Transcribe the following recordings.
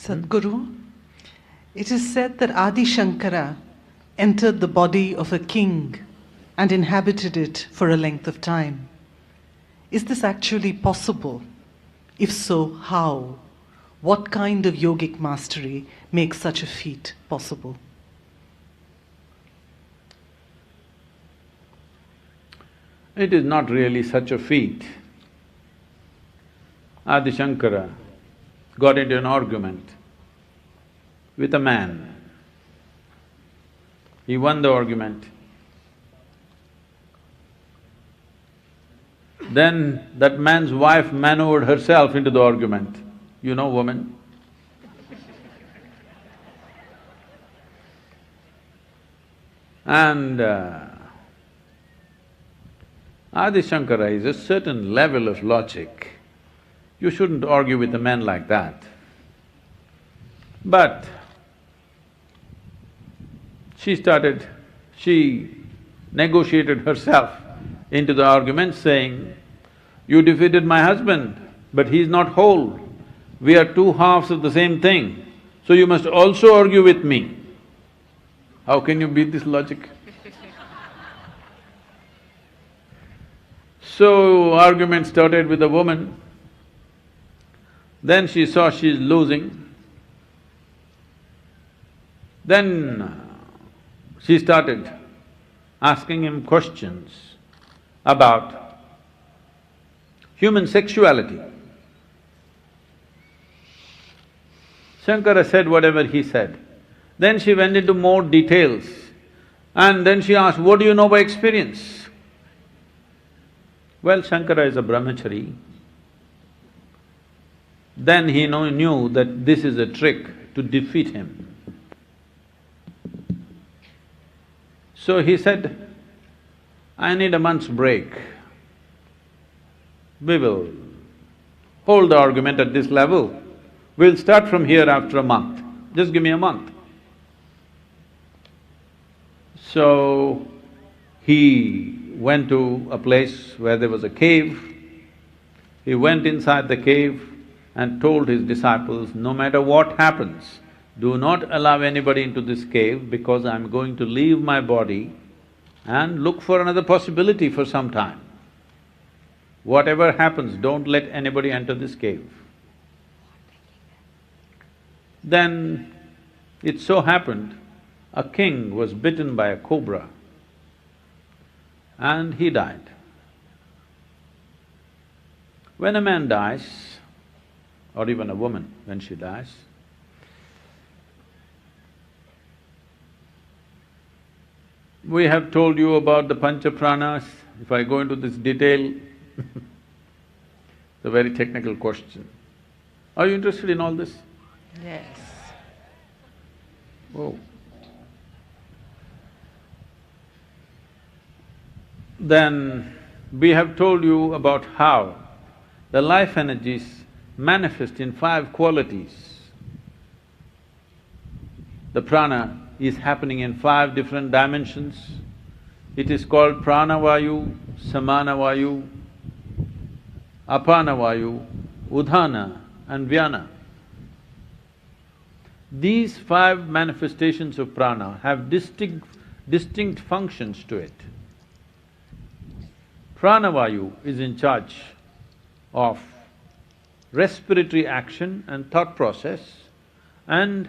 Sadhguru, it is said that Adi Shankara entered the body of a king and inhabited it for a length of time. Is this actually possible? If so, how? What kind of yogic mastery makes such a feat possible? It is not really such a feat. Adi Shankara got into an argument with a man. He won the argument. Then that man's wife maneuvered herself into the argument. You know women. And Adi Shankara is a certain level of logic. You shouldn't argue with a man like that. But she negotiated herself into the argument saying, "You defeated my husband, but he's not whole. We are two halves of the same thing, so you must also argue with me." How can you beat this logic? So, argument started with the woman. Then she saw she's losing. Then she started asking him questions about human sexuality. Shankara said whatever he said. Then she went into more details and then she asked, "What do you know by experience?" Well, Shankara is a brahmachari. Then he knew that this is a trick to defeat him. So he said, "I need a month's break. We will hold the argument at this level. We'll start from here after a month. Just give me a month." So, he went to a place where there was a cave. He went inside the cave and told his disciples, "No matter what happens, do not allow anybody into this cave because I'm going to leave my body and look for another possibility for some time. Whatever happens, don't let anybody enter this cave." Then it so happened, a king was bitten by a cobra and he died. When a man dies, or even a woman when she dies, we have told you about the pancha pranas. If I go into this detail, it's a very technical question. Are you interested in all this? Yes. Oh. Then we have told you about how the life energies manifest in 5 qualities. The prana is happening in 5 different dimensions. It is called pranavayu, samanavayu, apanavayu, udhana and vyana. These 5 manifestations of prana have distinct functions to it. Pranavayu is in charge of respiratory action and thought process and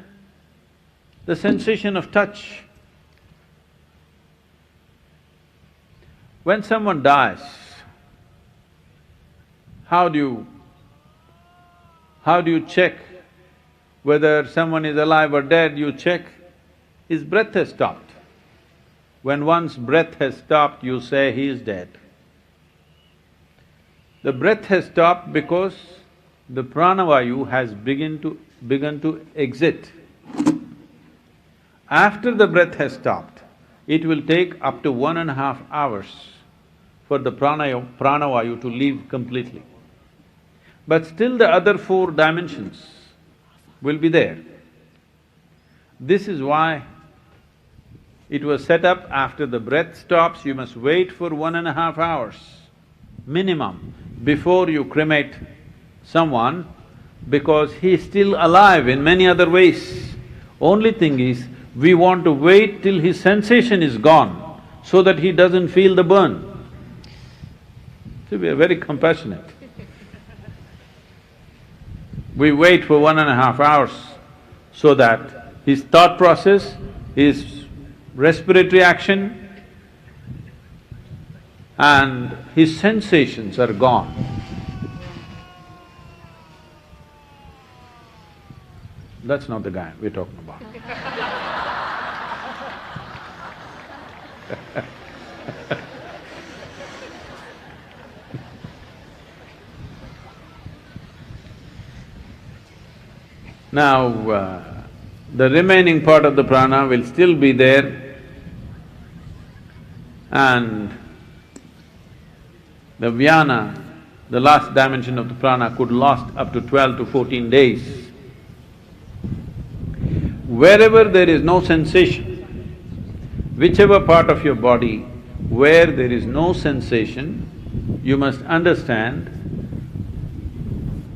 the sensation of touch. When someone dies, how do you check whether someone is alive or dead? You check his breath has stopped. When one's breath has stopped, you say he is dead. The breath has stopped because the pranavayu has begun to exit. After the breath has stopped, it will take up to 1.5 hours for the pranavayu to leave completely. But still the other 4 dimensions will be there. This is why it was set up after the breath stops, you must wait for 1.5 hours minimum before you cremate someone. because he is still alive in many other ways. Only thing is, we want to wait till his sensation is gone so that he doesn't feel the burn. See, we are very compassionate. We wait for 1.5 hours so that his thought process, his respiratory action and his sensations are gone. That's not the guy we're talking about. Now, the remaining part of the prana will still be there, and the vyana, the last dimension of the prana, could last up to 12 to 14 days. Wherever there is no sensation, whichever part of your body where there is no sensation, you must understand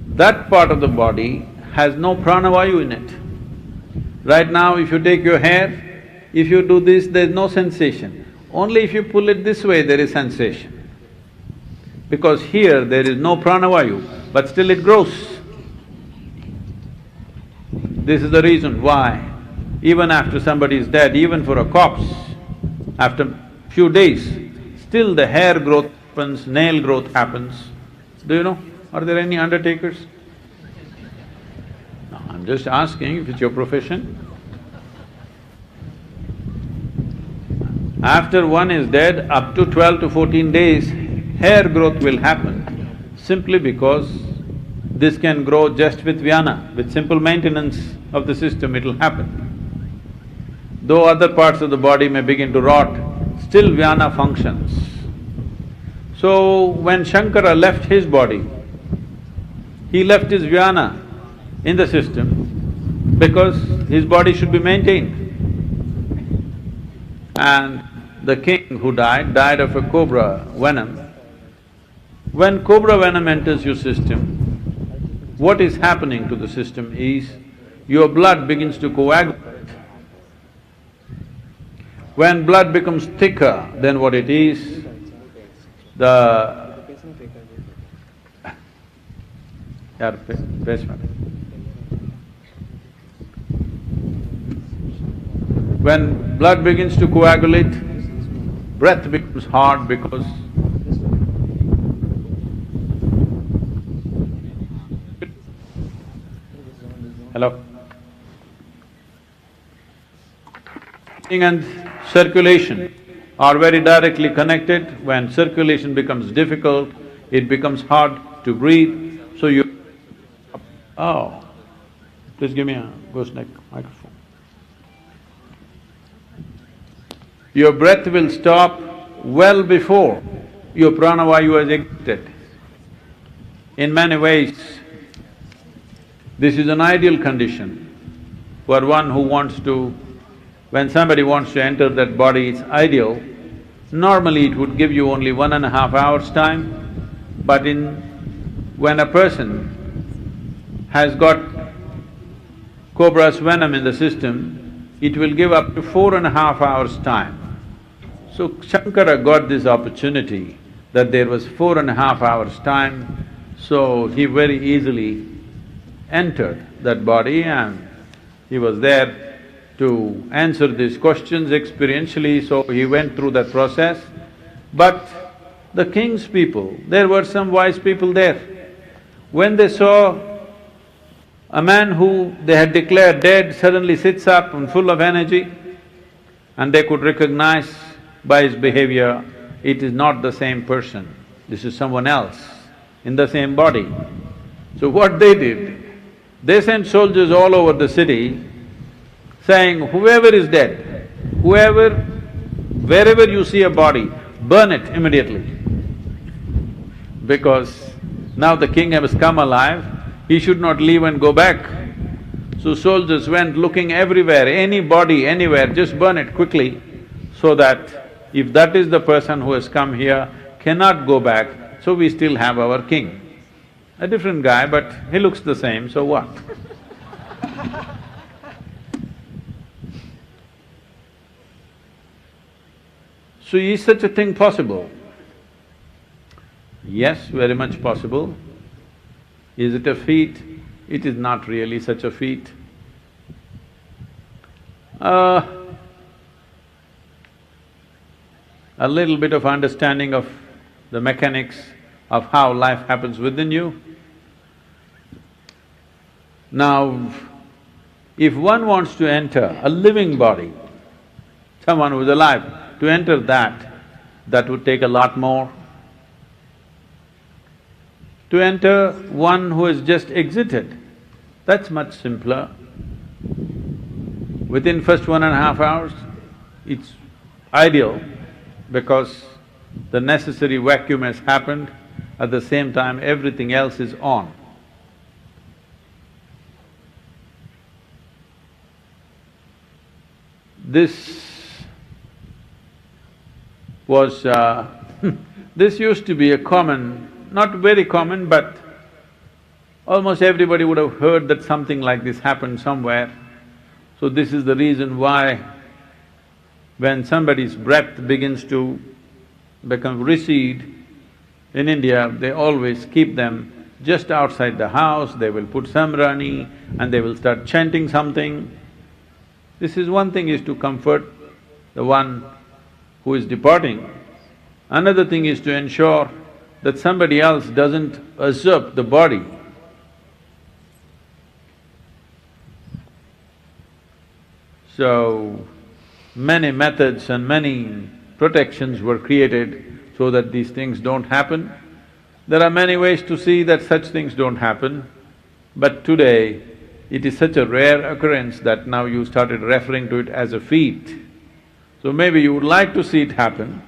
that part of the body has no pranavayu in it. Right now, if you take your hair, if you do this, there's no sensation. Only if you pull it this way, there is sensation. Because here there is no pranavayu, but still it grows. This is the reason why even after somebody is dead, even for a corpse, after few days, still the hair growth happens, nail growth happens. Do you know? Are there any undertakers? No, I'm just asking if it's your profession. After one is dead, up to 12 to 14 days, hair growth will happen simply because this can grow just with vyana. With simple maintenance of the system, it'll happen. Though other parts of the body may begin to rot, still vyana functions. So, when Shankara left his body, he left his vyana in the system because his body should be maintained. And the king who died of a cobra venom. When cobra venom enters your system, what is happening to the system is your blood begins to coagulate. When blood becomes thicker than what it is, when blood begins to coagulate, breath becomes hard because hello? Breathing and circulation are very directly connected. When circulation becomes difficult, it becomes hard to breathe, so you… Oh, please give me a gooseneck microphone. Your breath will stop well before your pranavayu has exited. In many ways, this is an ideal condition for one who wants to… When somebody wants to enter that body, it's ideal. Normally it would give you only 1.5 hours time, but when a person has got cobra's venom in the system, it will give up to 4.5 hours time. So Shankara got this opportunity that there was 4.5 hours time, so he very easily entered that body and he was there to answer these questions experientially, so he went through that process. But the king's people, there were some wise people there. When they saw a man who they had declared dead suddenly sits up and full of energy, and they could recognize by his behavior, it is not the same person, this is someone else in the same body. So what they did, they sent soldiers all over the city saying, whoever is dead, wherever you see a body, burn it immediately. Because now the king has come alive, he should not leave and go back. So soldiers went looking everywhere, any body, anywhere, just burn it quickly, so that if that is the person who has come here, cannot go back, so we still have our king. a different guy, but he looks the same, so what? So is such a thing possible? Yes, very much possible. Is it a feat? It is not really such a feat. A little bit of understanding of the mechanics of how life happens within you. Now, if one wants to enter a living body, someone who's alive, to enter that would take a lot more. To enter one who has just exited, that's much simpler. Within first 1.5 hours, it's ideal because the necessary vacuum has happened, at the same time everything else is on. This was… this used to be a common, not very common, but almost everybody would have heard that something like this happened somewhere. So this is the reason why when somebody's breath begins to recede, in India, they always keep them just outside the house, they will put samrani and they will start chanting something. This is one thing, is to comfort the one who is departing. Another thing is to ensure that somebody else doesn't usurp the body. So, many methods and many protections were created so that these things don't happen. There are many ways to see that such things don't happen, but today it is such a rare occurrence that now you started referring to it as a feat. So maybe you would like to see it happen,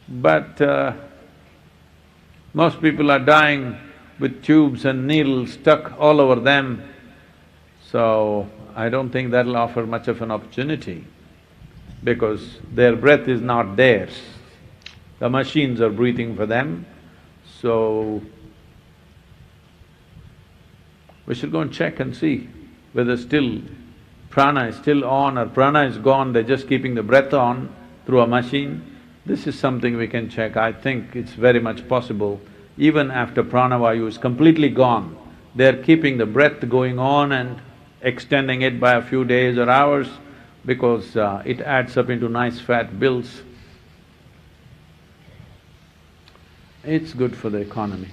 but most people are dying with tubes and needles stuck all over them, so I don't think that'll offer much of an opportunity because their breath is not theirs. The machines are breathing for them, so we should go and check and see whether still prana is still on or prana is gone, they're just keeping the breath on through a machine. This is something we can check. I think it's very much possible. Even after pranavayu is completely gone, they're keeping the breath going on and extending it by a few days or hours because it adds up into nice fat bills. It's good for the economy.